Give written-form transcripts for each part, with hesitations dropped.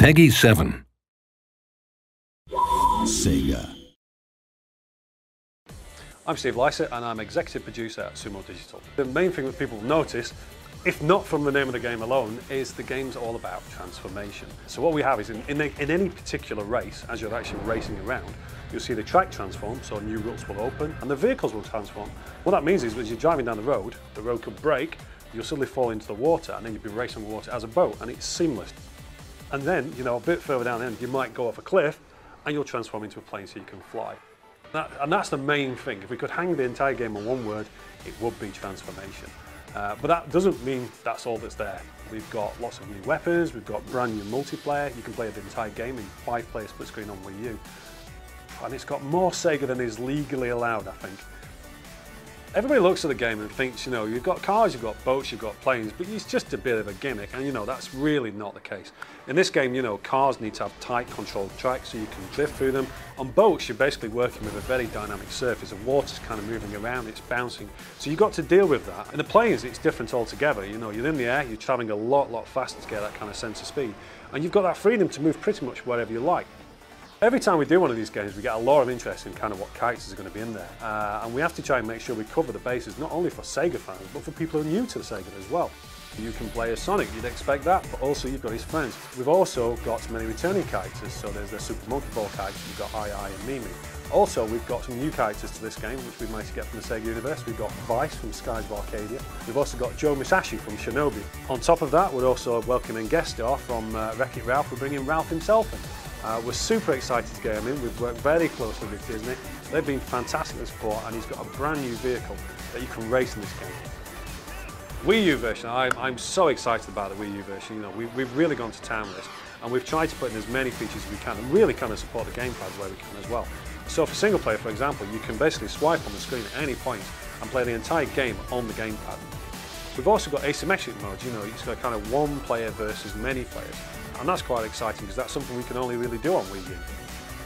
Peggy 7. Sega. I'm Steve Vyse and I'm executive producer at Sumo Digital. The main thing that people will notice, if not from the name of the game alone, is the game's all about transformation. So what we have is in any particular race, as you're actually racing around, you'll see the track transform, so new routes will open, and the vehicles will transform. What that means is as you're driving down the road could break, you'll suddenly fall into the water, and then you'll be racing the water as a boat, and it's seamless. And then, a bit further down the end, you might go off a cliff, and you'll transform into a plane so you can fly. And that's the main thing. If we could hang the entire game on one word, it would be transformation. But that doesn't mean that's all that's there. We've got lots of new weapons, we've got brand new multiplayer. You can play the entire game in 5-player split screen on Wii U. And it's got more Sega than is legally allowed, I think. Everybody looks at the game and thinks, you've got cars, you've got boats, you've got planes, but it's just a bit of a gimmick, and that's really not the case. In this game, cars need to have tight controlled tracks so you can drift through them. On boats, you're basically working with a very dynamic surface. The water's kind of moving around, it's bouncing, so you've got to deal with that. In the planes, it's different altogether. You're in the air, you're traveling a lot faster to get that kind of sense of speed, and you've got that freedom to move pretty much wherever you like. Every time we do one of these games, we get a lot of interest in kind of what characters are going to be in there. And we have to try and make sure we cover the bases, not only for Sega fans, but for people who are new to Sega as well. You can play as Sonic, you'd expect that, but also you've got his friends. We've also got many returning characters, so there's the Super Monkey Ball characters, we've got AiAi and Mimi. Also, we've got some new characters to this game, which we managed to get from the Sega universe. We've got Vyse from Skies of Arcadia. We've also got Joe Musashi from Shinobi. On top of that, we're also welcoming guest star from Wreck-It Ralph. We're bringing Ralph himself in. We're super excited to get him in. We've worked very closely with Disney. They've been fantastic in support, and he's got a brand new vehicle that you can race in this game. Wii U version, I'm so excited about the Wii U version. We've really gone to town with this, and we've tried to put in as many features as we can and really kind of support the gamepad where we can as well. So for single player, for example, you can basically swipe on the screen at any point and play the entire game on the gamepad. We've also got asymmetric modes, it's got kind of one player versus many players. And that's quite exciting because that's something we can only really do on Wii U.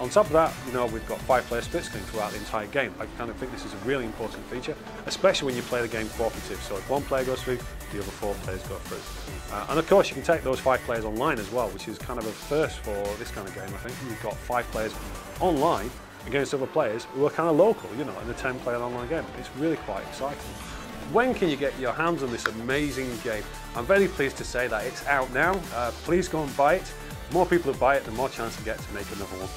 On top of that, we've got 5-player split screen throughout the entire game. I kind of think this is a really important feature, especially when you play the game cooperative. So if one player goes through, the other 4 players go through. And of course, you can take those 5 players online as well, which is kind of a first for this kind of game, I think. You've got 5 players online against other players who are kind of local, in a 10-player online game. It's really quite exciting. When can you get your hands on this amazing game? I'm very pleased to say that it's out now. Please go and buy it. The more people who buy it, the more chance you get to make another one.